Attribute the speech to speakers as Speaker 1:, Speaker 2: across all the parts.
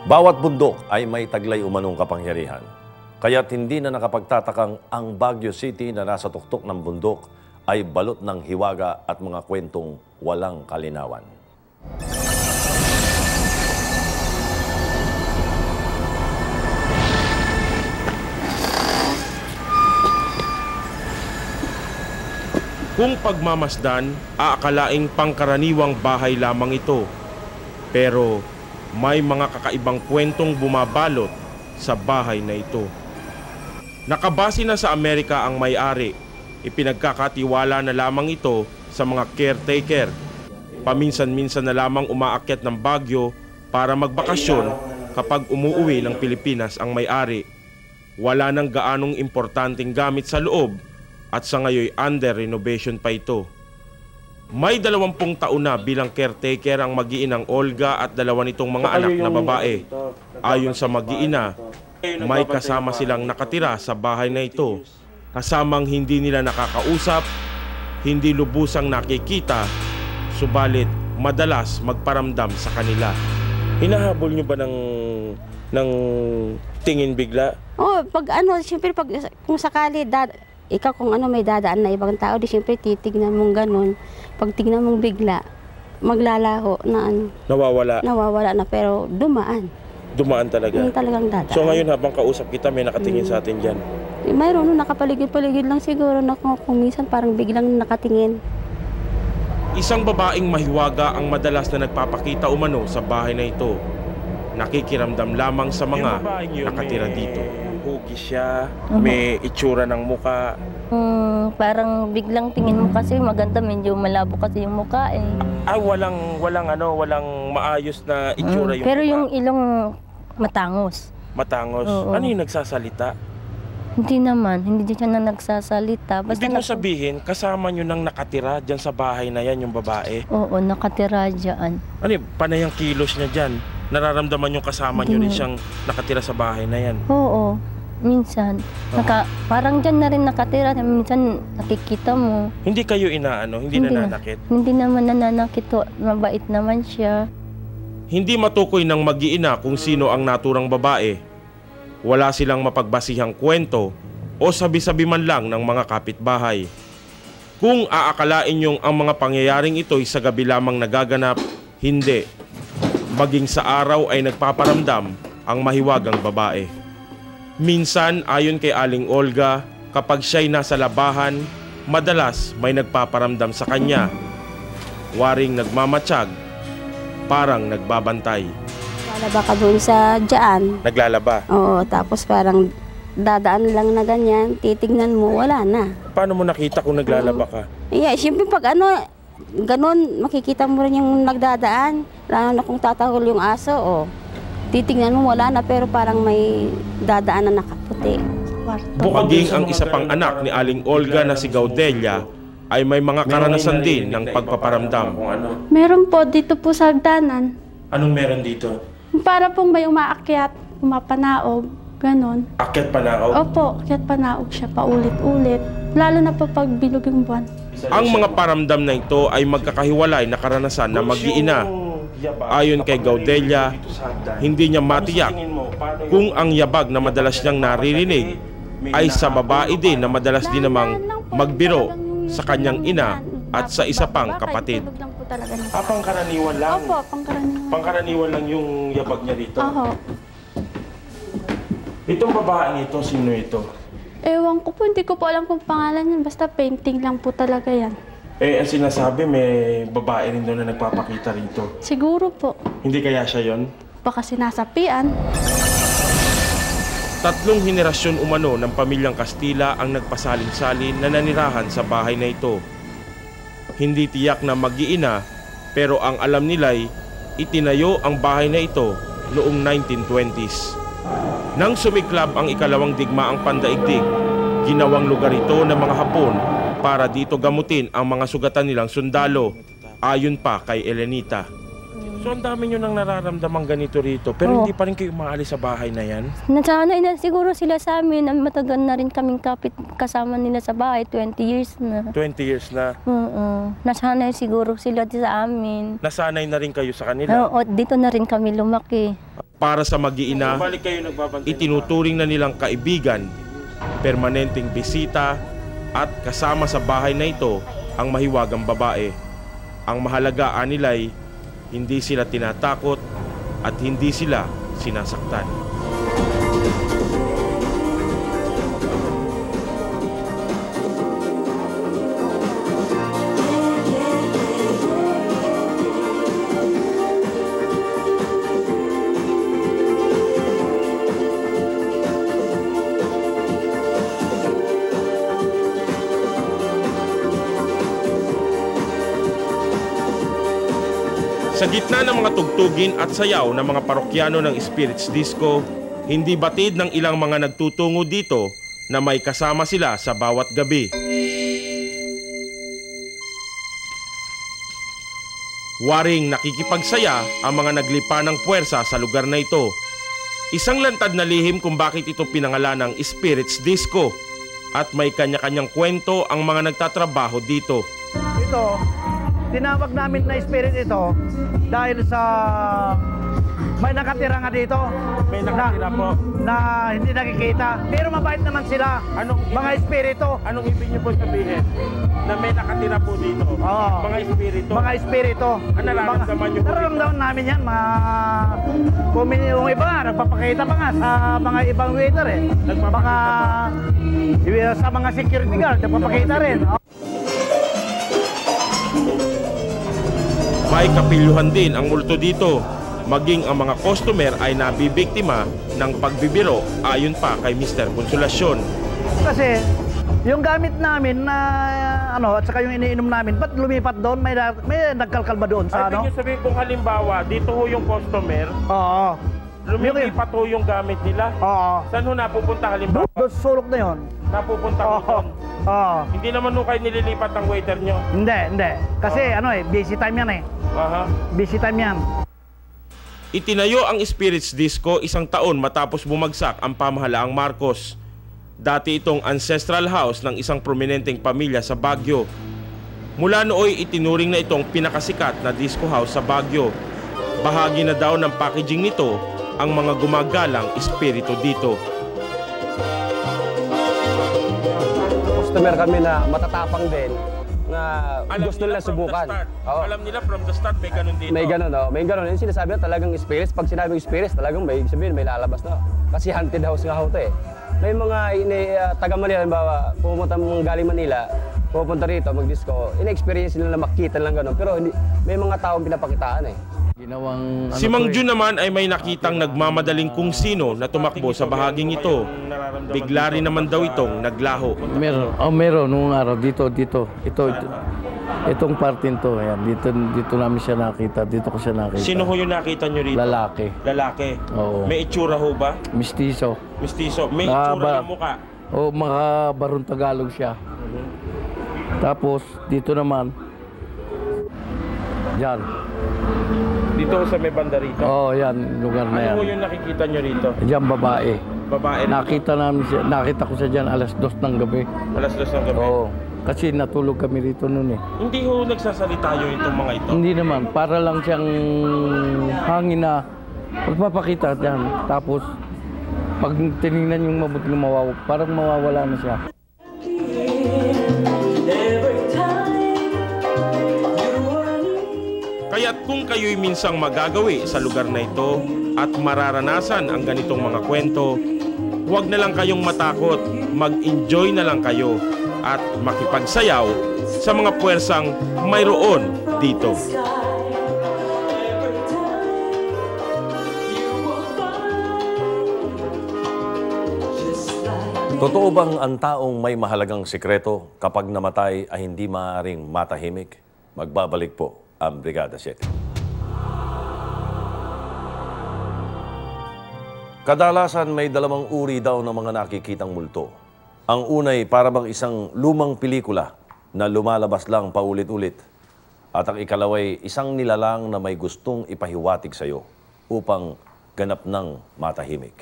Speaker 1: Bawat bundok ay may taglay umanong kapangyarihan. Kaya't hindi na nakapagtatakang ang Baguio City na nasa tuktok ng bundok ay balot ng hiwaga at mga kwentong walang kalinawan.
Speaker 2: Kung pagmamasdan, aakalaing pangkaraniwang bahay lamang ito. Pero may mga kakaibang kwentong bumabalot sa bahay na ito. Nakabase na sa Amerika ang may-ari. Ipinagkakatiwala na lamang ito sa mga caretaker. Paminsan-minsan na lamang umaakyat ng Baguio para magbakasyon kapag umuuwi ng Pilipinas ang may-ari. Wala nang gaanong importanteng gamit sa loob at sa ngayon under renovation pa ito. May 20 taon na bilang caretaker ang mag-iinang Olga at dalawa nitong mga anak na babae. Ayon sa mag-iina, may kasama silang nakatira sa bahay na ito. Kasamang hindi nila nakakausap, hindi lubusang nakikita, subalit madalas magparamdam sa kanila. Hinahabol nyo ba ng tingin bigla?
Speaker 3: Oo, siyempre kung sakali ikaw kung may dadaan na ibang tao, di siyempre titignan mong ganun. Pag tignan mong bigla, maglalaho na Nawawala na, pero dumaan.
Speaker 2: Dumaan talaga?
Speaker 3: Yung talagang dadaan.
Speaker 2: So ngayon habang kausap kita, may nakatingin sa atin dyan?
Speaker 3: Mayroon, nakapaligid-paligid lang siguro na kung minsan parang biglang nakatingin.
Speaker 2: Isang babaeng mahiwaga ang madalas na nagpapakita umano sa bahay na ito. Nakikiramdam lamang sa mga nakatira dito. Hugis siya, may itsura ng muka.
Speaker 4: Parang biglang tingin mo kasi maganda, medyo malabo kasi yung muka eh.
Speaker 2: Ay, walang maayos na itsura yung
Speaker 4: pero
Speaker 2: muka.
Speaker 4: yung ilong matangos.
Speaker 2: Matangos?
Speaker 4: Oo.
Speaker 2: Ano yung nagsasalita?
Speaker 4: Hindi naman, hindi siya na nagsasalita. Basta
Speaker 2: Hindi mo sabihin, kasama nyo nang nakatira dyan sa bahay na yan, yung babae?
Speaker 4: Oo, nakatira dyan.
Speaker 2: Ano yung panayang kilos niya dyan? Nararamdaman yung kasama nyo rin siyang nakatira sa bahay na yan?
Speaker 4: Oo, minsan. Parang dyan na rin nakatira, minsan nakikita mo.
Speaker 2: Hindi kayo hindi nananakit?
Speaker 4: Hindi naman nananakit, mabait naman siya.
Speaker 2: Hindi matukoy ng mag-iina kung sino ang naturang babae. Wala silang mapagbasihang kwento o sabi-sabi man lang ng mga kapitbahay. Kung aakalain yung ang mga pangyayaring ito'y sa gabi lamang nagaganap, hindi. Maging sa araw ay nagpaparamdam ang mahiwagang babae. Minsan, ayon kay Aling Olga, kapag siya'y nasa labahan, madalas may nagpaparamdam sa kanya. Waring nagmamatsyag, parang nagbabantay.
Speaker 3: Lalaba ka doon sa dyan.
Speaker 2: Naglalaba?
Speaker 3: Oo, tapos parang dadaan lang na ganyan, titignan mo, wala na.
Speaker 2: Paano mo nakita kung naglalaba ka?
Speaker 3: Siyempre pag ganon, makikita mo rin yung nagdadaan. Lalo na kung tatahol yung aso, titignan mo, wala na, pero parang may dadaan na nakaputi.
Speaker 2: Bukaging ang isa pang anak ni Aling Olga na si Gaudelia ay may mga karanasan din ng pagpaparamdam.
Speaker 5: Meron po dito po sa hagdanan.
Speaker 2: Anong meron dito?
Speaker 5: Para pong may umaakyat, umapanaog, ganon.
Speaker 2: Akyat panaog?
Speaker 5: Opo, akyat panaog siya paulit-ulit. Lalo na po pag bilog yung buwan.
Speaker 2: Ang mga paramdam na ito ay magkakahiwalay na karanasan na mag-iina. Ayon kay Gaudelia, hindi niya matiyak kung ang yabag na madalas niyang naririnig ay sa babae din na madalas din namang magbiro sa kanyang ina at sa isa pang kapatid. Pangkaraniwan lang?
Speaker 5: Opo, pangkaraniwan.
Speaker 2: Pangkaraniwan lang yung yabag niya dito?
Speaker 5: Oho.
Speaker 2: Itong babaeng ito, sino ito?
Speaker 5: Ewan ko po, hindi ko po alam kung pangalan yan. Basta painting lang po talaga yan.
Speaker 2: Ang sinasabi, may babae rin doon na nagpapakita rito.
Speaker 5: Siguro po.
Speaker 2: Hindi kaya siya yon?
Speaker 5: Baka sinasapian.
Speaker 2: 3 henerasyon umano ng pamilyang Kastila ang nagpasalin-salin na nanirahan sa bahay na ito. Hindi tiyak na mag-iina, pero ang alam nila'y itinayo ang bahay na ito noong 1920s. Nang sumiklab ang ikalawang digmaang pandaigdig, ginawang lugar ito ng mga Hapon para dito gamutin ang mga sugatan nilang sundalo, ayon pa kay Elenita. So ang dami nyo nang nararamdamang ganito rito, pero hindi pa rin kayo maalis sa bahay na yan?
Speaker 4: Nasanay na siguro sila sa amin. Matagal na rin kaming kasama nila sa bahay, 20 years na.
Speaker 2: 20 years na?
Speaker 4: Oo. Nasanay siguro sila sa amin.
Speaker 2: Nasanay na rin kayo sa kanila?
Speaker 4: Oo, dito na rin kami lumaki.
Speaker 2: Para sa mag-iina, itinuturing na nilang kaibigan, permanenteng bisita at kasama sa bahay na ito ang mahiwagang babae. Ang mahalaga nila'y hindi sila tinatakot at hindi sila sinasaktan. Sa gitna ng mga tugtugin at sayaw ng mga parokyano ng Spirits Disco, hindi batid ng ilang mga nagtutungo dito na may kasama sila sa bawat gabi. Waring nakikipagsaya ang mga naglipa ng puwersa sa lugar na ito. Isang lantad na lihim kung bakit ito pinangalan ng Spirits Disco at may kanya-kanyang kwento ang mga nagtatrabaho dito.
Speaker 6: Ito, tinawag namin na spirit ito dahil sa may nakatira nga dito.
Speaker 2: May nakatira po.
Speaker 6: Na hindi nakikita. Pero mabait naman sila. Mga espiritu.
Speaker 2: Anong ibig niyo po sabihin? Na may nakatira po dito?
Speaker 6: Oo.
Speaker 2: Mga espiritu?
Speaker 6: Mga espiritu.
Speaker 2: Ano nararamdaman niyo po?
Speaker 6: Nararamdaman namin yan. Yung iba, nagpapakita pa nga sa mga ibang waiter eh. Sa mga security guard, nagpapakita rin.
Speaker 2: May kapilyuhan din ang multo dito. Maging ang mga customer ay nabibiktima ng pagbibiro ayon pa kay Mr. Consolacion.
Speaker 6: Kasi yung gamit namin na at saka yung iniinom namin, ba't lumipat doon? May nagkalkal ba doon sa
Speaker 2: Ay, sabihin kung halimbawa, dito ho yung customer,
Speaker 6: Oo.
Speaker 2: lumilipat ho yung gamit nila.
Speaker 6: Oo.
Speaker 2: Saan ho napupunta halimbawa?
Speaker 6: Doon sa sulok na yun.
Speaker 2: Napupunta ho doon.
Speaker 6: Oo.
Speaker 2: Hindi naman ho kayo nililipat ng waiter nyo.
Speaker 6: Hindi. Kasi busy time yan eh.
Speaker 2: Aha.
Speaker 6: Busy time yan.
Speaker 2: Itinayo ang Spirits Disco 1 taon matapos bumagsak ang pamahalaang Marcos. Dati itong ancestral house ng isang prominenteng pamilya sa Baguio. Mula nooy itinuring na itong pinakasikat na disco house sa Baguio. Bahagi na daw ng packaging nito ang mga gumagalang espiritu dito.
Speaker 7: Customer kami na matatapang din na gusto nila subukan.
Speaker 2: Alam nila from the start may ganun dito.
Speaker 7: May ganun, may ganun. Yung sinasabi na talagang spirits. Pag sinabing spirits, talagang may sabihin, may lalabas na. Kasi haunted house nga ho ito eh. May mga taga Manila, halimbawa, pumunta galing Manila, pupunta rito, mag-disco, ina-experience nila na makita lang ganun. Pero may mga taong pinapakitaan eh.
Speaker 2: Si Mang Jun naman ay may nakitang nagmamadaling kung sino na tumakbo sa bahaging ito. Bigla rin naman daw itong naglaho.
Speaker 8: Meron nung araw dito. Itong parte nito, ayan, dito namin siya nakita, dito ko siya nakita.
Speaker 2: Sino ho yung nakita nyo rito? Lalaki.
Speaker 8: Oo.
Speaker 2: May itsura ho ba?
Speaker 8: Mistiso.
Speaker 2: May itsura ng muka?
Speaker 8: Oo, mga Barong Tagalog siya. Tapos dito naman, yan.
Speaker 2: Dito sa may banda rito?
Speaker 8: Oo, yan, lugar na yan.
Speaker 2: Ano yung nakikita nyo rito?
Speaker 8: Diyan, babae.
Speaker 2: Babae?
Speaker 8: Nakita ko siya dyan alas 2 ng gabi.
Speaker 2: Alas 2 ng gabi?
Speaker 8: Oo, kasi natulog kami rito noon eh.
Speaker 2: Hindi ho nagsasalita yun itong mga ito?
Speaker 8: Hindi naman, para lang siyang hangin na magpapakita dyan. Tapos, pag tinignan yung mabuti parang mawawala na siya.
Speaker 2: Kaya't kung kayo'y minsang magagawi sa lugar na ito at mararanasan ang ganitong mga kwento, huwag na lang kayong matakot, mag-enjoy na lang kayo at makipagsayaw sa mga puwersang mayroon dito.
Speaker 1: Totoo bang ang taong may mahalagang sikreto kapag namatay ay hindi maaaring matahimik? Magbabalik po ang Brigada 7. Kadalasan may dalawang uri daw ng mga nakikitang multo. Ang unay para bang isang lumang pelikula na lumalabas lang paulit-ulit. At ang ikalaway isang nilalang na may gustong ipahiwatig sa iyo upang ganap ng matahimik.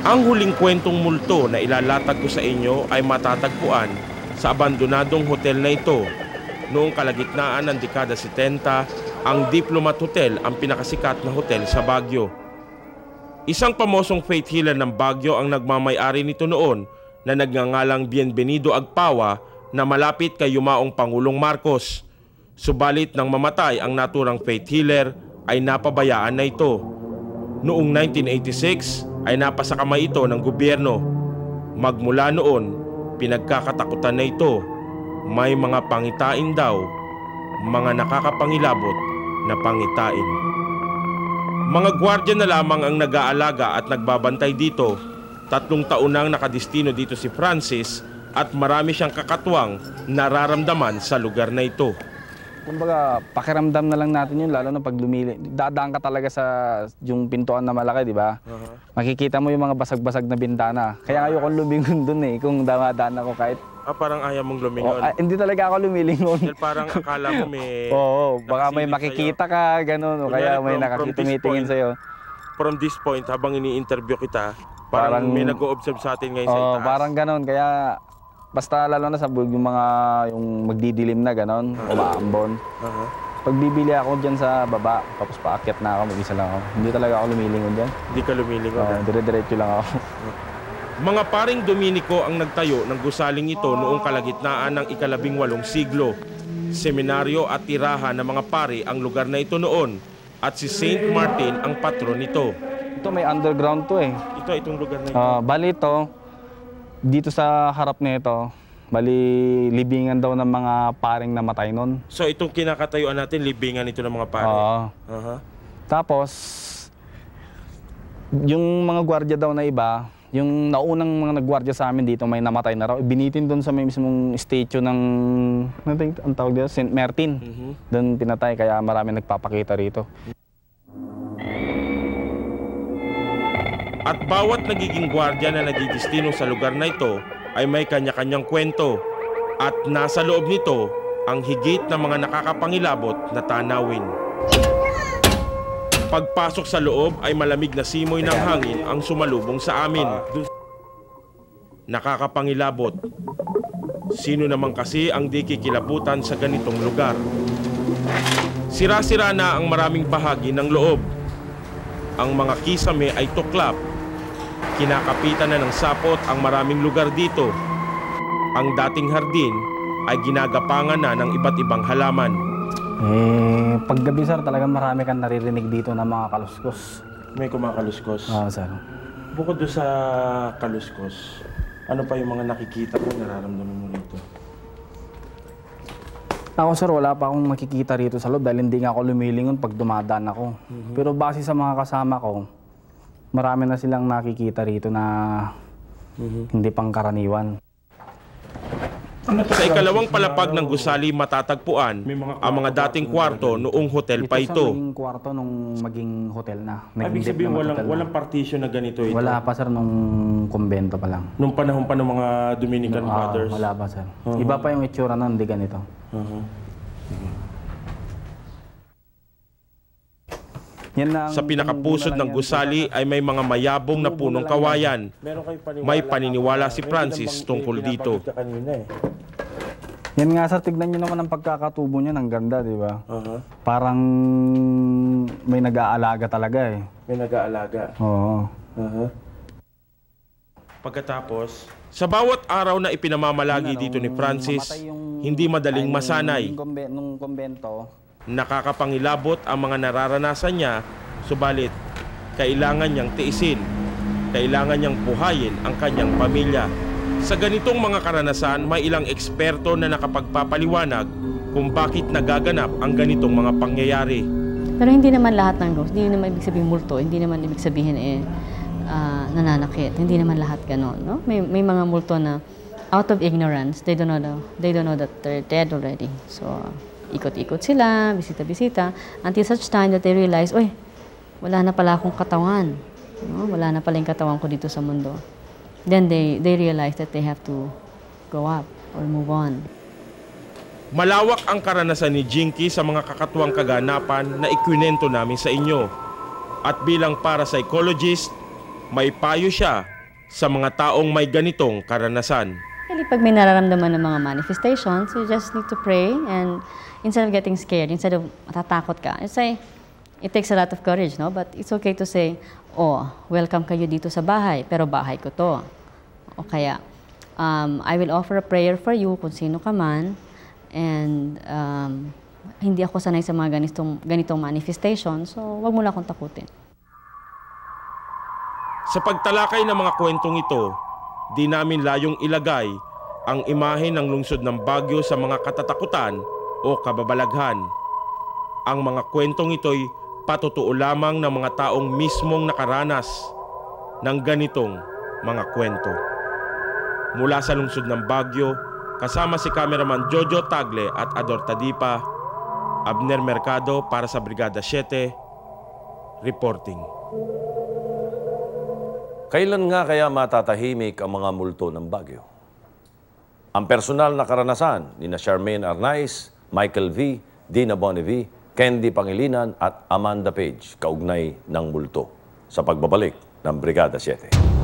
Speaker 2: Ang huling kwentong multo na ilalatag ko sa inyo ay matatagpuan sa abandonadong hotel na ito Noong kalagitnaan ng dekada 70, ang Diplomat Hotel ang pinakasikat na hotel sa Baguio. Isang pamosong faith healer ng Baguio ang nagmamay-ari nito noon na nagngangalang Bienvenido Agpawa na malapit kay yumaong Pangulong Marcos. Subalit nang mamatay ang naturang faith healer ay napabayaan na ito. Noong 1986 ay napasa kamay ito ng gobyerno. Magmula noon, pinagkakatakutan na ito. May mga pangitain daw, mga nakakapangilabot na pangitain. Mga gwardiya na lamang ang nag-aalaga at nagbabantay dito. 3 taon nang nakadistino dito si Francis at marami siyang kakatwang nararamdaman sa lugar na ito.
Speaker 9: Kumbaga, pakiramdam na lang natin yun, lalo na pag dadaan ka talaga sa yung pintuan na malaki, di ba? Makikita mo yung mga basag-basag na bintana. Kaya ayokong lumingon dun eh, kung damadaan ako kahit...
Speaker 2: Parang ayaw mong lumingon?
Speaker 9: Hindi talaga ako lumilingon.
Speaker 2: Dahil parang akala mo may...
Speaker 9: Oo, baka may makikita ka, gano'n, o kaya may tumitingin sa'yo.
Speaker 2: From this point, habang ini-interview kita, parang may nag-o-observe sa atin ngayon sa itaas.
Speaker 9: Parang gano'n, kaya... Basta lalo na sa yung mga yung magdidilim na gano'n, umaambon. Pag bibili ako dyan sa baba, tapos paakyat na ako, mag-isa lang ako. Hindi talaga ako lumilingon dyan.
Speaker 2: Hindi ka lumilingon?
Speaker 9: Dire-diretso lang ako.
Speaker 2: Mga paring Dominico ang nagtayo ng gusaling ito noong kalagitnaan ng ika-18 siglo. Seminaryo at tirahan ng mga pari ang lugar na ito noon at si Saint Martin ang patron nito.
Speaker 9: Ito may underground to eh.
Speaker 2: Itong lugar na ito?
Speaker 9: Bali ito, dito sa harap nito, bali libingan daw ng mga paring namatay nun.
Speaker 2: So itong kinakatayuan natin, libingan ito ng mga pari?
Speaker 9: Tapos, yung mga gwardiya daw na iba, yung naunang mga nagwardya sa amin dito may namatay na raw. Binitin doon sa may mismong statue ng, ang tawag dito, Saint Martin. Doon pinatay, kaya marami nagpapakita rito.
Speaker 2: At bawat nagiging gwardiya na nadidistino sa lugar na ito ay may kanya-kanyang kwento. At nasa loob nito ang higit na mga nakakapangilabot na tanawin. Pagpasok sa loob ay malamig na simoy ng hangin ang sumalubong sa amin. Nakakapangilabot. Sino naman kasi ang di kikilabutan sa ganitong lugar? Sira-sira na ang maraming bahagi ng loob. Ang mga kisame ay tuklap. Kinakapitan na ng sapot ang maraming lugar dito. Ang dating hardin ay ginagapangan na ng iba't ibang halaman.
Speaker 9: Paggabi sir, talagang marami kang naririnig dito ng mga kaluskos.
Speaker 2: May kumakaluskos?
Speaker 9: Oo sir.
Speaker 2: Bukod doon sa kaluskos, ano pa yung mga nakikita mo, nararamdaman mo rito?
Speaker 9: Ako sir, wala pa akong makikita rito sa loob dahil hindi nga ako lumilingon pag dumadaan ako. Pero base sa mga kasama ko, marami na silang nakikita rito na hindi pangkaraniwan.
Speaker 2: Sa ikalawang palapag ng gusali matatagpuan ang mga dating kwarto noong hotel pa ito.
Speaker 9: Ito sa maging kwarto nung maging hotel na.
Speaker 2: Ibig sabihin walang partition na ganito ito?
Speaker 9: Wala pa sir, nung kumbento pa lang.
Speaker 2: Nung panahon pa ng mga Dominican Brothers?
Speaker 9: Wala pa sir. Iba pa yung itsura nun, hindi ganito.
Speaker 2: Sa pinakapusod ng gusali ay may mga mayabong na punong kawayan. May paniniwala si Francis tungkol dito.
Speaker 9: Yan nga sir, tignan nyo naman ang pagkakatubo niya, ng ganda, di ba? Parang may nag-aalaga talaga eh.
Speaker 2: May nag-aalaga?
Speaker 9: Oo.
Speaker 2: Pagkatapos, sa bawat araw na ipinamamalagi dito ni Francis, hindi madaling masanay.
Speaker 9: Nung kumbento,
Speaker 2: nakakapangilabot ang mga nararanasan niya, subalit kailangan niyang tiisin, kailangan niyang buhayin ang kanyang pamilya. Sa ganitong mga karanasan, may ilang eksperto na nakapagpapaliwanag kung bakit nagaganap ang ganitong mga pangyayari.
Speaker 10: Pero hindi naman lahat ng ghost, hindi naman ibig sabihin multo, hindi naman ibig sabihin nananakit, hindi naman lahat ganon, no? May mga multo na out of ignorance, they don't know that they're dead already. So ikot-ikot sila, bisita-bisita, until such time that they realize, uy, wala na pala akong katawan. No? Wala na pala yung katawan ko dito sa mundo. Then they realize that they have to go up or move on.
Speaker 2: Malawak ang karanasan ni Jinky sa mga kakatuwang kaganapan na ikwinento namin sa inyo. At bilang parapsychologist, may payo siya sa mga taong may ganitong karanasan.
Speaker 10: Actually, pag may nararamdaman ng mga manifestations, you just need to pray and instead of getting scared, instead of matatakot ka, you say, it takes a lot of courage, no? But it's okay to say, oh, welcome kayo dito sa bahay, pero bahay ko to. O kaya, I will offer a prayer for you kung sino ka man, and hindi ako sanay sa mga ganitong manifestation, so wag mo lang akong takutin.
Speaker 2: Sa pagtalakay ng mga kwentong ito, di namin layong ilagay ang imahe ng lungsod ng Baguio sa mga katatakutan o kababalaghan. Ang mga kwentong ito'y patutuo lamang ng mga taong mismong nakaranas ng ganitong mga kwento. Mula sa lungsod ng Baguio, kasama si cameraman Jojo Tagle at Ador Tadipa, Abner Mercado para sa Brigada 7, reporting.
Speaker 1: Kailan nga kaya matatahimik ang mga multo ng Baguio? Ang personal na karanasan ni Charmaine Arnaiz, Michael V., Dina Bonnevie, Candy Pangilinan at Amanda Page kaugnay ng multo sa pagbabalik ng Brigada 7.